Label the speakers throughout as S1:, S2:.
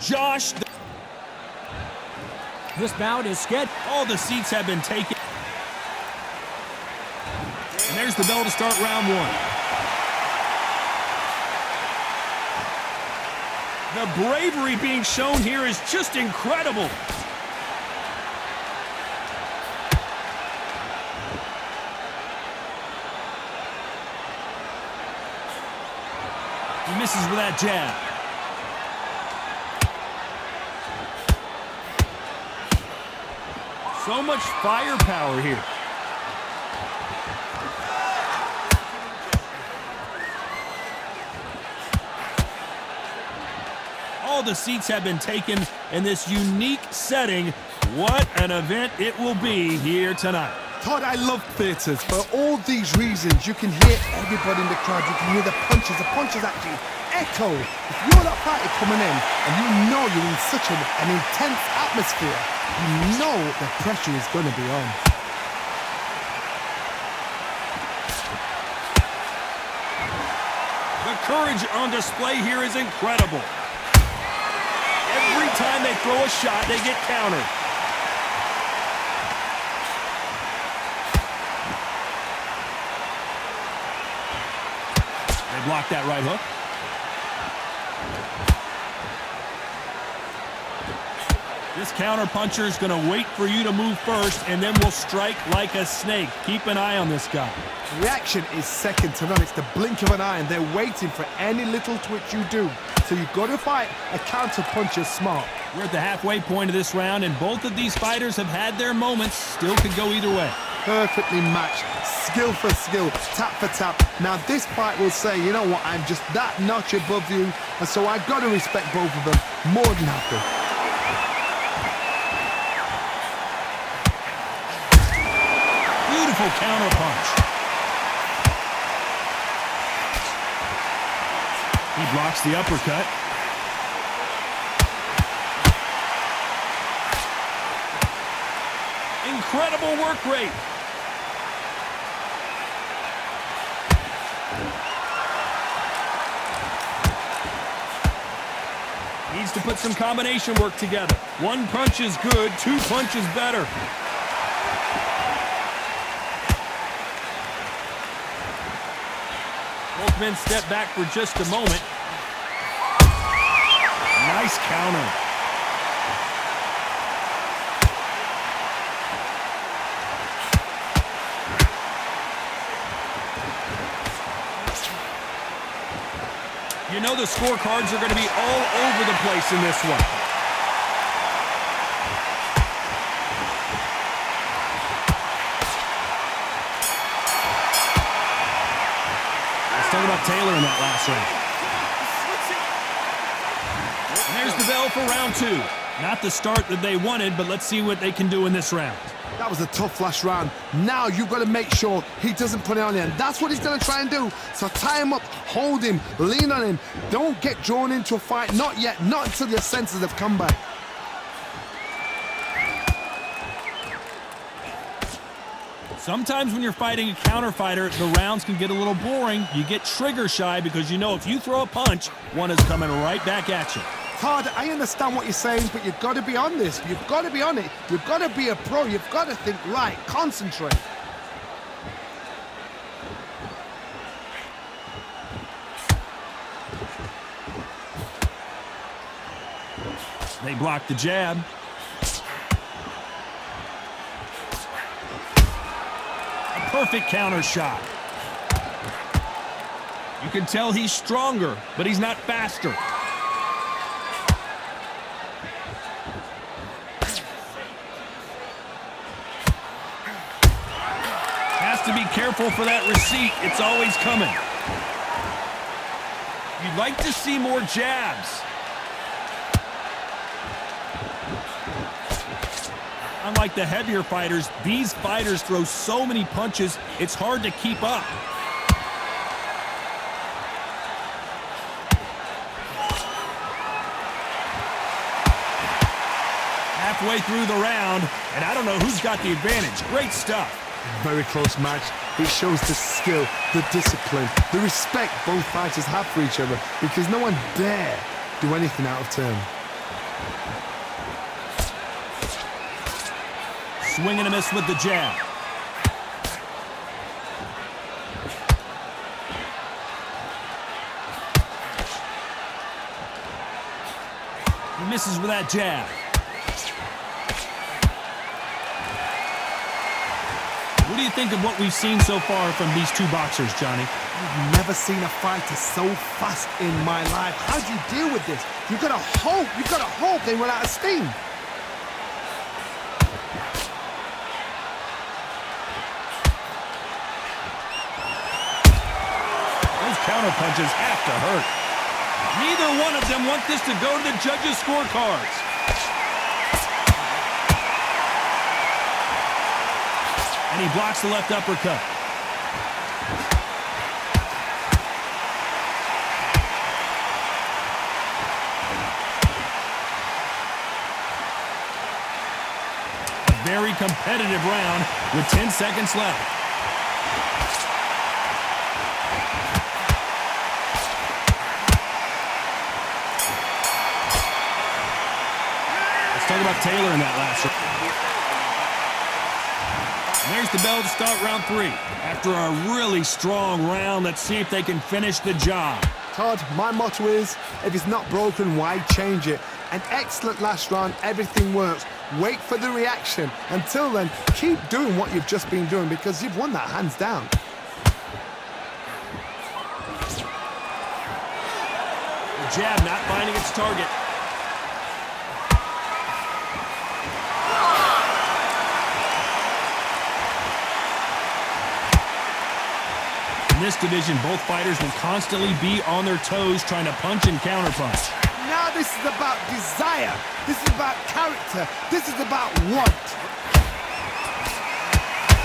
S1: Josh.
S2: This bout is scheduled.
S1: All the seats have been taken. And there's the bell to start round one. The bravery being shown here is just incredible. He misses with that jab. So much firepower here. All the seats have been taken in this unique setting. What an event it will be here tonight.
S3: Todd, I love theatres. For all these reasons, you can hear everybody in the crowd. You can hear the punches. The punches actually echo. If you're that party coming in and you know you're in such an intense atmosphere, you know the pressure is going to be on.
S1: The courage on display here is incredible. Every time they throw a shot, they get countered. They block that right hook. This counter puncher is going to wait for you to move first, and then will strike like a snake. Keep an eye on this guy.
S3: Reaction is second to none. It's the blink of an eye, and they're waiting for any little twitch you do. So you've got to fight a counter puncher smart.
S1: We're at the halfway point of this round, and both of these fighters have had their moments. Still could go either way.
S3: Perfectly matched, skill for skill, tap for tap. Now this fight will say, you know what, I'm just that notch above you, and so I've got to respect both of them more than happy.
S1: Beautiful counter punch. He blocks the uppercut. Incredible work rate. Needs to put some combination work together. One punch is good, two punches better. Both men step back for just a moment. Nice counter. You know the scorecards are going to be all over the place in this one. Let's talk about Taylor in that last round. And there's the bell for round two. Not the start that they wanted, but let's see what they can do in this round.
S3: That was a tough last round. Now you've got to make sure he doesn't put it on you, and that's what he's going to try and do. So tie him up, hold him, lean on him. Don't get drawn into a fight. Not yet. Not until your senses have come back.
S1: Sometimes when you're fighting a counter fighter, the rounds can get a little boring. You get trigger shy because you know if you throw a punch, one is coming right back at you.
S3: Todd, I understand what you're saying, but you've got to be on this. You've got to be on it. You've got to be a pro. You've got to think right. Concentrate.
S1: They block the jab. A perfect counter shot. You can tell he's stronger, but he's not faster. To be careful for that receipt. It's always coming. You'd like to see more jabs. Unlike the heavier fighters, these fighters throw so many punches, it's hard to keep up. Halfway through the round, and I don't know who's got the advantage. Great stuff.
S3: Very close match. It shows the skill, the discipline, the respect both fighters have for each other, because no one dare do anything out of turn.
S1: Swing and a miss with the jab. He misses with that jab. What do you think of what we've seen so far from these two boxers, Johnny?
S3: I've never seen a fighter so fast in my life. How do you deal with this? You've got to hope they run out of steam.
S1: Those counter punches have to hurt. Neither one of them want this to go to the judges' scorecards. And he blocks the left uppercut. A very competitive round with 10 seconds left. Let's talk about Taylor in that last round. And there's the bell to start round 3. After a really strong round, let's see if they can finish the job.
S3: Todd, my motto is, if it's not broken, why change it? An excellent last round, everything works. Wait for the reaction. Until then, keep doing what you've just been doing because you've won that hands down.
S1: The jab not finding its target. In this division, both fighters will constantly be on their toes trying to punch and counterpunch.
S3: Now this is about desire. This is about character. This is about want.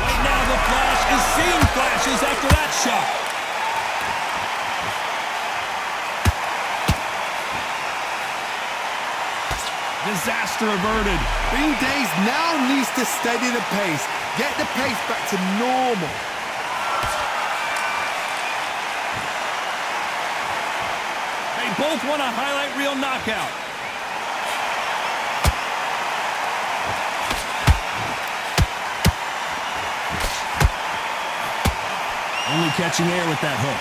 S1: Right now, the Flash is seeing flashes after that shot. Disaster averted.
S3: Bean Days now needs to steady the pace. Get the pace back to normal.
S1: They both want a highlight reel knockout. Only catching air with that hook.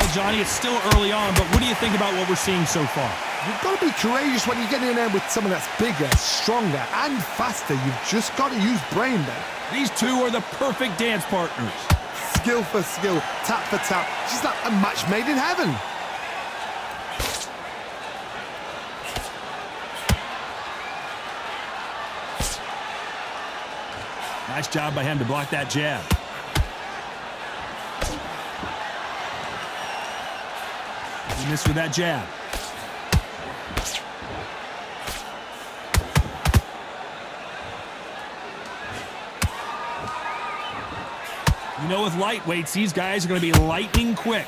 S1: Well, Johnny, it's still early on, but what do you think about what we're seeing so far?
S3: You've got to be courageous when you get in there with someone that's bigger, stronger, and faster. You've just got to use brain then.
S1: These two are the perfect dance partners.
S3: Skill for skill, tap for tap. She's like a match made in heaven.
S1: Nice job by him to block that jab. He missed with that jab. You know, with lightweights, these guys are going to be lightning quick.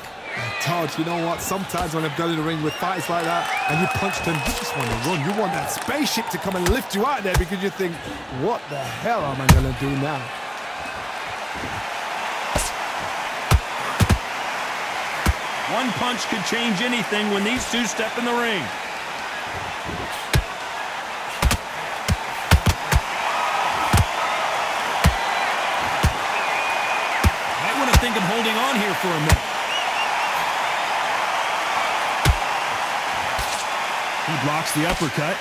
S3: Todd, you know what? Sometimes when I've done in the ring with fights like that and you punch them, you just want to run. You want that spaceship to come and lift you out there because you think, what the hell am I going to do now?
S1: One punch could change anything when these two step in the ring. Might want to think of holding on here for a minute. He blocks the uppercut.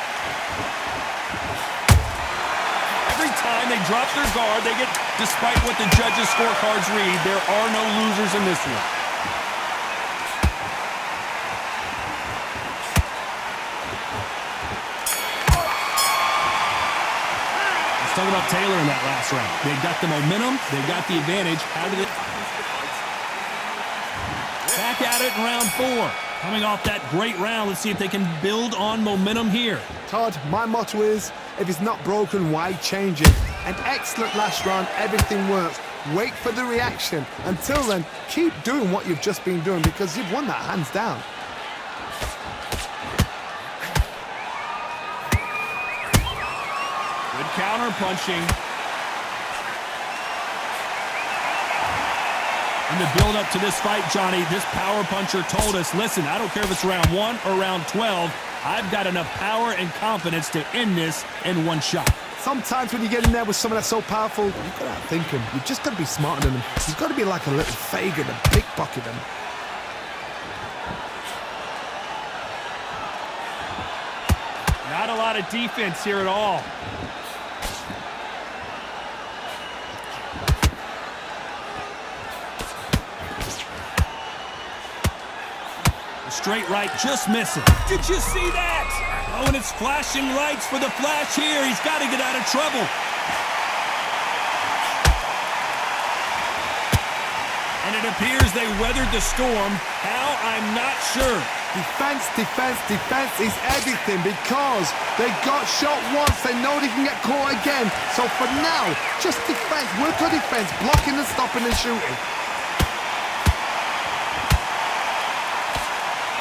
S1: Every time they drop their guard, they get, despite what the judges' scorecards read, there are no losers in this one. Let's talk about Taylor in that last round. They got the momentum. They got the advantage. How did it? Back at it in round 4. Coming off that great round, let's see if they can build on momentum here.
S3: Todd, my motto is, if it's not broken, why change it? An excellent last round, everything works. Wait for the reaction. Until then, keep doing what you've just been doing because you've won that hands down.
S1: Good counter punching. In the build-up to this fight, Johnny, this power puncher told us, listen, I don't care if it's round 1 or round 12, I've got enough power and confidence to end this in one shot.
S3: Sometimes when you get in there with someone that's so powerful, you've got to outthink him. You've just got to be smarter than him. You've got to be like a little Fagin and pickpocket him.
S1: Not a lot of defense here at all. The straight right just missing. Did you see that? Oh, and it's flashing lights for the flash here. He's got to get out of trouble. And it appears they weathered the storm. How? I'm not sure.
S3: Defense, defense, defense is everything because they got shot once. They know they can get caught again. So for now, just defense, work on defense, blocking and stopping and shooting.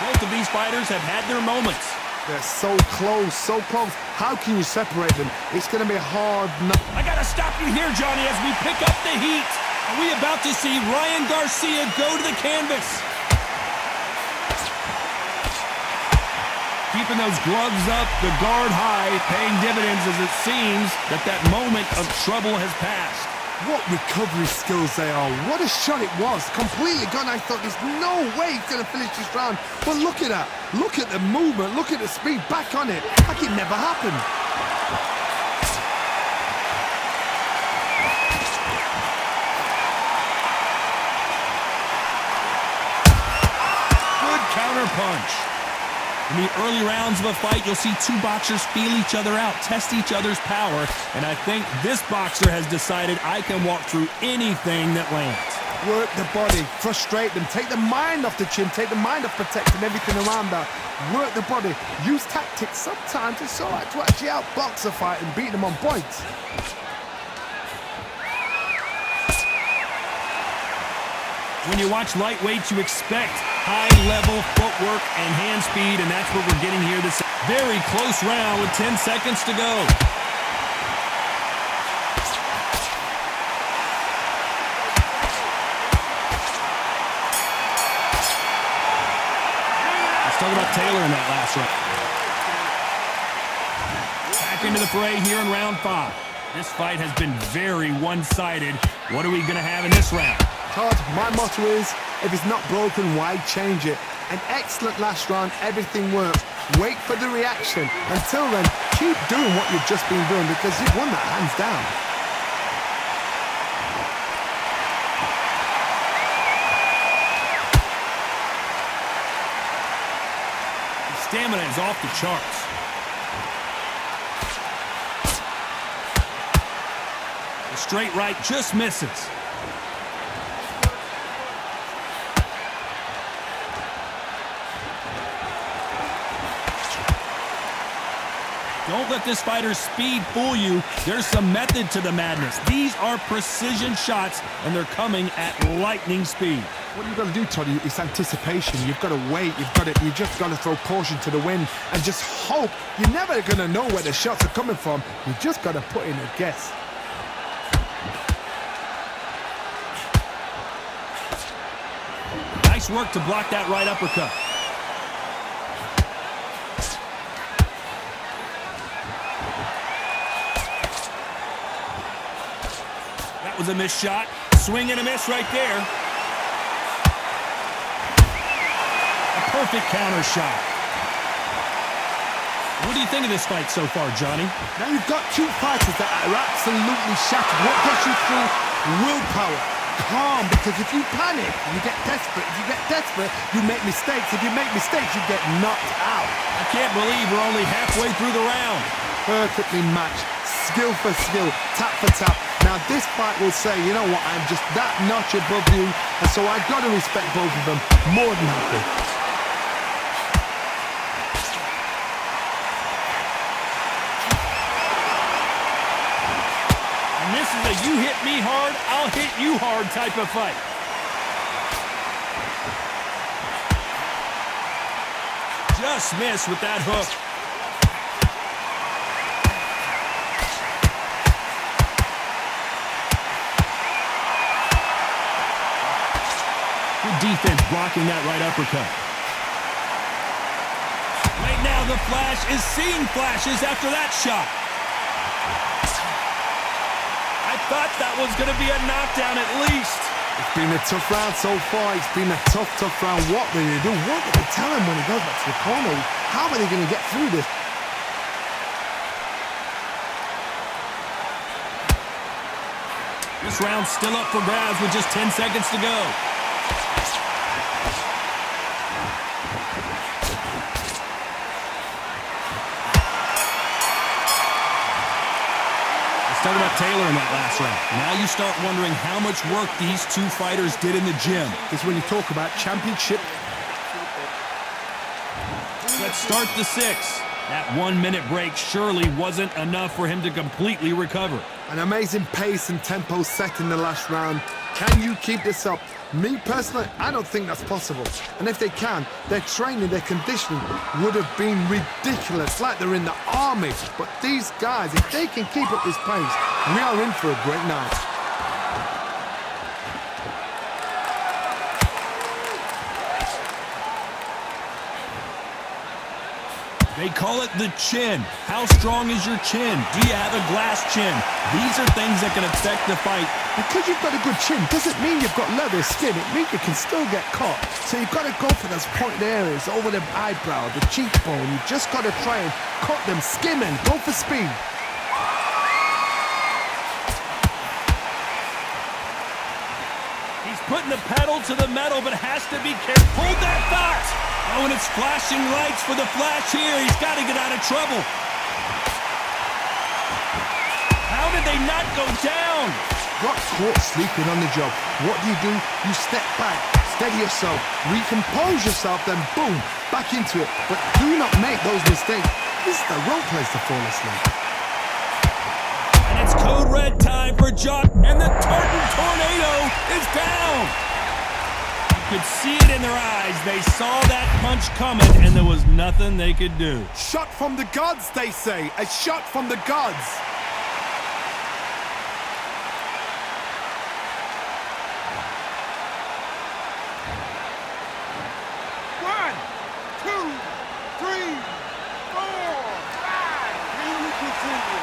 S1: Both of these fighters have had their moments.
S3: They're so close, so close. How can you separate them? It's going to be hard.
S1: I got to stop you here, Johnny, as we pick up the heat. Are we about to see Ryan Garcia go to the canvas? Keeping those gloves up, the guard high, paying dividends as it seems that moment of trouble has passed.
S3: What recovery skills they are. What a shot it was. Completely gone. I thought there's no way he's going to finish this round. But look at that. Look at the movement. Look at the speed. Back on it. Like it never happened.
S1: Good counter punch. In the early rounds of a fight, you'll see two boxers feel each other out, test each other's power, and I think this boxer has decided I can walk through anything that lands.
S3: Work the body, frustrate them, take the mind off the chin, take the mind off protecting everything around that. Work the body, use tactics. Sometimes it's all right to actually outbox a fight and beat them on points.
S1: When you watch lightweights, you expect high-level footwork and hand speed, and that's what we're getting here this very close round with 10 seconds to go. Let's talk about Taylor in that last round. Back into the fray here in round 5. This fight has been very one-sided. What are we going to have in this round?
S3: Todd, my motto is, if it's not broken, why change it? An excellent last round, everything worked. Wait for the reaction. Until then, keep doing what you've just been doing because you've won that hands down.
S1: The stamina is off the charts. The straight right just misses. Don't let this fighter's speed fool you. There's some method to the madness. These are precision shots, and they're coming at lightning speed.
S3: What you've got to do, Toddy, is anticipation. You've got to wait. You just got to throw caution to the wind and just hope. You're never going to know where the shots are coming from. You just got to put in a guess.
S1: Nice work to block that right uppercut. Was a missed shot. Swing and a miss right there. A perfect counter shot. What do you think of this fight so far, Johnny?
S3: Now you've got two fighters that are absolutely shattered. What gets you through? Willpower. Calm, because if you panic, you get desperate. If you get desperate, you make mistakes. If you make mistakes, you get knocked out.
S1: I can't believe we're only halfway through the round.
S3: Perfectly matched. Skill for skill. Tap for tap. Now this fight will say, you know what, I'm just that notch above you, and so I've got to respect both of them more than happy.
S1: And this is a you hit me hard, I'll hit you hard type of fight. Just missed with that hook. Defense blocking that right uppercut. Right now, the Flash is seeing flashes after that shot. I thought that was going to be a knockdown at least.
S3: It's been a tough round so far. It's been a tough round. What do they do? What do they tell him when he goes back to the corner? How are they going to get through this?
S1: This round's still up for grabs with just 10 seconds to go. Let's talk about Taylor in that last round. Now you start wondering how much work these two fighters did in the gym.
S3: This is when you talk about championship.
S1: Let's start the 6th. That 1 minute break surely wasn't enough for him to completely recover.
S3: An amazing pace and tempo set in the last round. Can you keep this up? Me personally, I don't think that's possible. And if they can, their training, their conditioning would have been ridiculous, like they're in the army. But these guys, if they can keep up this pace, we are in for a great night.
S1: They call it the chin. How strong is your chin? Do you have a glass chin? These are things that can affect the fight.
S3: Because you've got a good chin doesn't mean you've got leather skin. It means you can still get caught. So you've got to go for those pointed areas over the eyebrow, the cheekbone. You've just got to try and cut them, skim and go for speed.
S1: He's putting the pedal to the metal, but has to be careful. Hold that thought! Oh, and it's flashing lights for the Flash here. He's got to get out of trouble. How did they not go down?
S3: Got caught sleeping on the job. What do? You step back, steady yourself, recompose yourself, then boom, back into it. But do not make those mistakes. This is the wrong place to fall asleep.
S1: And it's code red time for Josh. And the Tartan Tornado is down. You could see it in their eyes. They saw that punch coming, and there was nothing they could do.
S3: Shot from the gods, they say. A shot from the gods. One, two, three, four, five. Here we continue.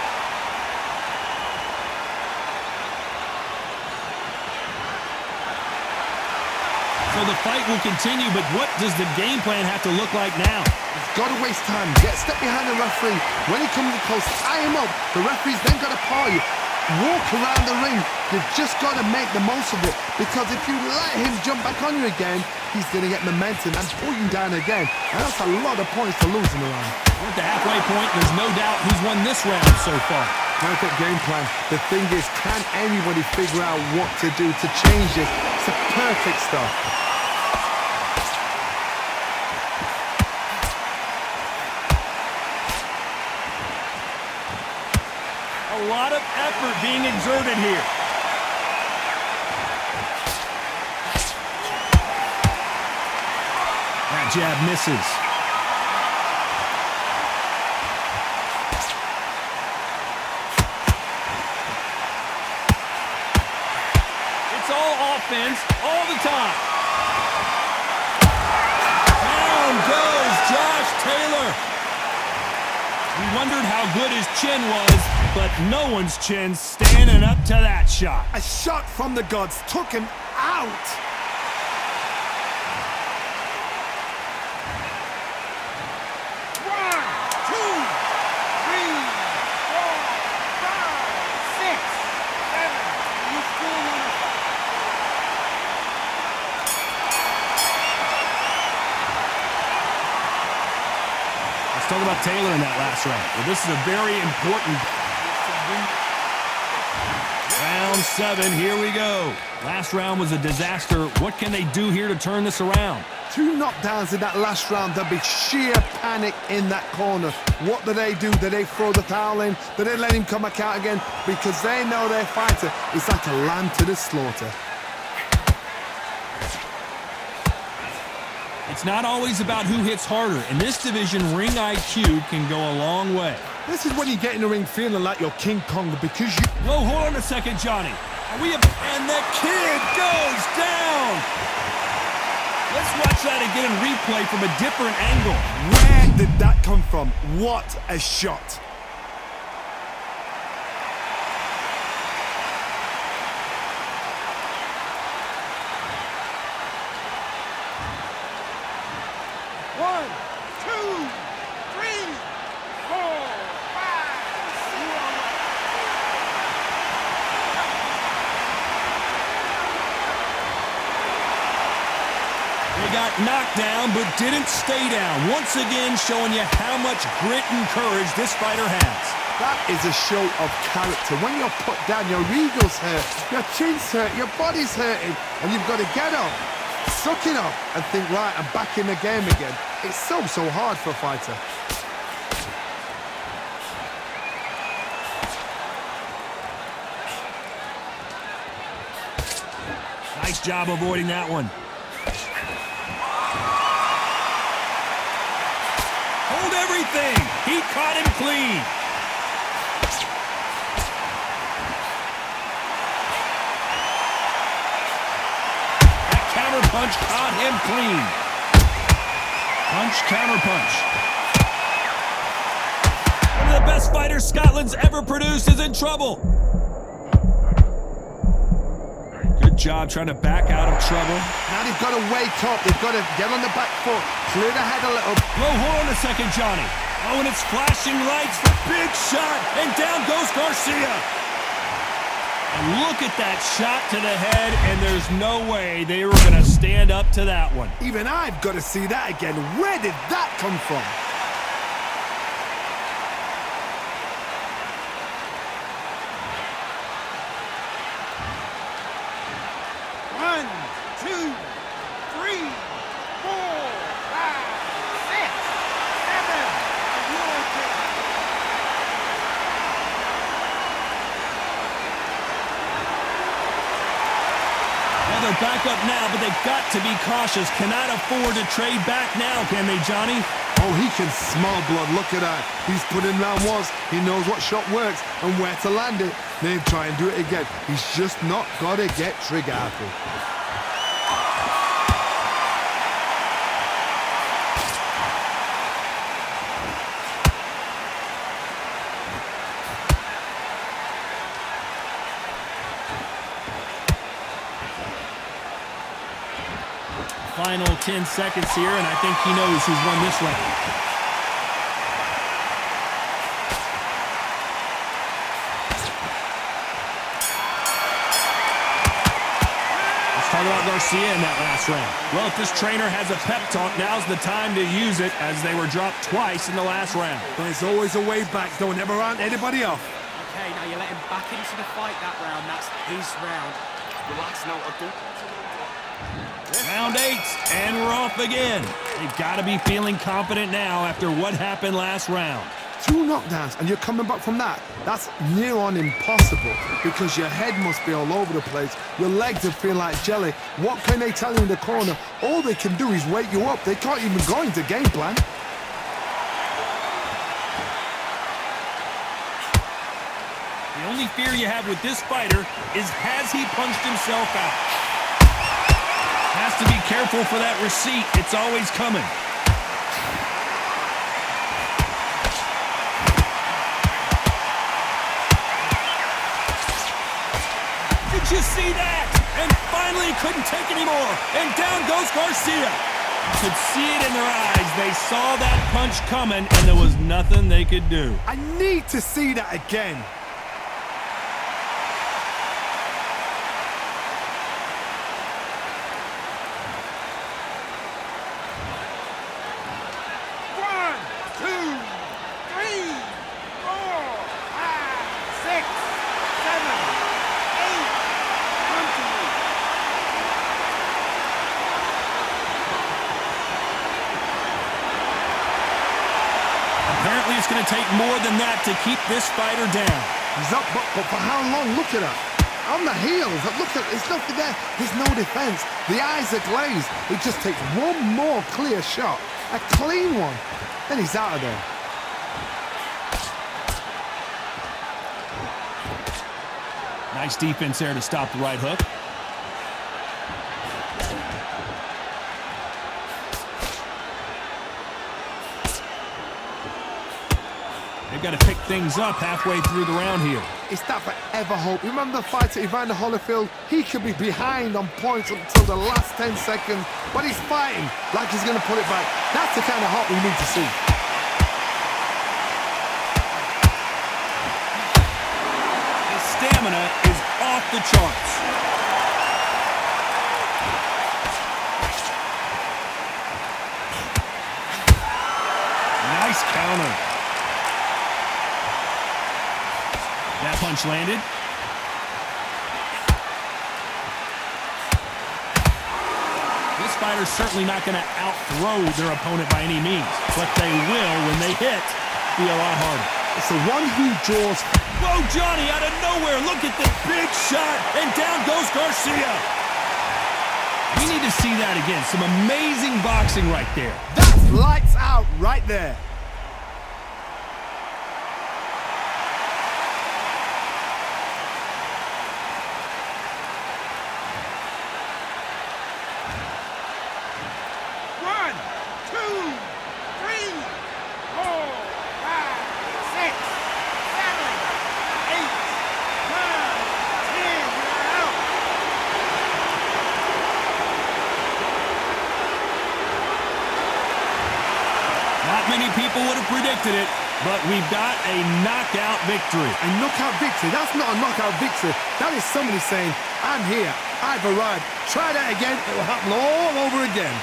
S1: So the fight will continue, but what does the game plan have to look like now?
S3: He's got to waste time. Step behind the referee. When he comes close, tie him up. The referee's then got to paw you. Walk around the ring. You've just got to make the most of it. Because if you let him jump back on you again, he's going to get momentum and pull you down again. And that's a lot of points to lose in the round.
S1: We're at the halfway point. There's no doubt who's won this round so far.
S3: Perfect game plan. The thing is, can anybody figure out what to do to change this? It's a perfect start.
S1: A lot of effort being exerted here. That jab misses. It's all offense all the time. Down goes Josh Taylor. We wondered how good his chin was, but no one's chin's standing up to that shot.
S3: A shot from the gods took him out. One, two, three, four, five, six, seven. You still want to fight?
S1: Let's talk about Taylor in that last round. Well, this is a very important round 7. Here we go. Last round was a disaster. What can they do here to turn this around?
S3: 2 knockdowns in that last round. There'll be sheer panic in that corner. What do? Do they throw the towel in? Do they let him come back out again? Because they know their fighter is like a lamb to the slaughter.
S1: It's not always about who hits harder. In this division, ring IQ can go a long way.
S3: This is when you get in the ring feeling like you're King Kong because you...
S1: Whoa, hold on a second, Johnny. And the kid goes down. Let's watch that again in replay from a different angle.
S3: Where did that come from? What a shot.
S2: One, two, three, four, five,
S1: They got knocked down, but didn't stay down. Once again, showing you how much grit and courage this fighter has.
S3: That is a show of character. When you're put down, your ego's hurt, your chin's hurt, your body's hurting, and you've got to get up, suck it up, and think, right, I'm back in the game again. It's so hard for a fighter.
S1: Nice job avoiding that one. Hold everything. He caught him clean. That counter punch caught him clean. Punch, counter punch. One of the best fighters Scotland's ever produced is in trouble. Good job trying to back out of trouble.
S3: Now they've got to wake up. They've got to get on the back foot, clear the head a little.
S1: Low horn a second, Johnny. Oh, and it's flashing lights. Big shot, and down goes Garcia. And look at that shot to the head, and there's no way they were going to stand up to that one.
S3: Even I've got to see that again. Where did that come from?
S2: One, two, three, four, five, six, seven. Are you okay?
S1: Well, they're back up now, but they've got to be cautious. Cannot afford to trade back now, can they, Johnny?
S3: Oh, he can smell blood. Look at that. He's put in round ones. He knows what shot works and where to land it. Then try and do it again. He's just not got to get trigger happy.
S1: Final 10 seconds here, and I think he knows who's won this round. Let's talk about Garcia in that last round. Well, if this trainer has a pep talk, now's the time to use it, as they were dropped twice in the last round.
S3: There's always a way back. Don't ever round anybody off.
S4: Okay, now you let him back into the fight that round. That's his round. Relax now, Abdul.
S1: Round 8, and we're off again. They've got to be feeling confident now after what happened last round.
S3: 2 knockdowns, and you're coming back from that. That's near on impossible, because your head must be all over the place. Your legs are feeling like jelly. What can they tell you in the corner? All they can do is wake you up. They can't even go into game plan.
S1: The only fear you have with this fighter is, has he punched himself out? Has to be careful for that receipt. It's always coming. Did you see that? And finally couldn't take anymore. And down goes Garcia. You could see it in their eyes. They saw that punch coming, and there was nothing they could do.
S3: I need to see that again.
S2: One, two, three, four, five, six, seven, eight. Come to me.
S1: Apparently it's going to take more than that to keep this fighter down.
S3: He's up, but for how long? Look at that. On the heels. Look at, there's nothing there. There's no defense. The eyes are glazed. It just takes one more clear shot. A clean one. Then he's out of there.
S1: Nice defense there to stop the right hook. They've got to pick things up halfway through the round here.
S3: It's that forever hope. Remember the fight at Evander Holyfield? He could be behind on points until the last 10 seconds, but he's fighting like he's going to put it back. That's the kind of hope we need to see.
S1: His stamina is off the charts. Nice counter. That punch landed. This fighter's certainly not going to out-throw their opponent by any means, but they will, when they hit, be a lot harder.
S3: It's the one who draws.
S1: Whoa, Johnny, out of nowhere. Look at this big shot, and down goes Garcia. We need to see that again. Some amazing boxing right there.
S3: That's lights out right there.
S1: Many people would have predicted it, but we've got a knockout victory.
S3: A knockout victory? That's not a knockout victory. That is somebody saying, I'm here, I've arrived. Try that again, it will happen all over again.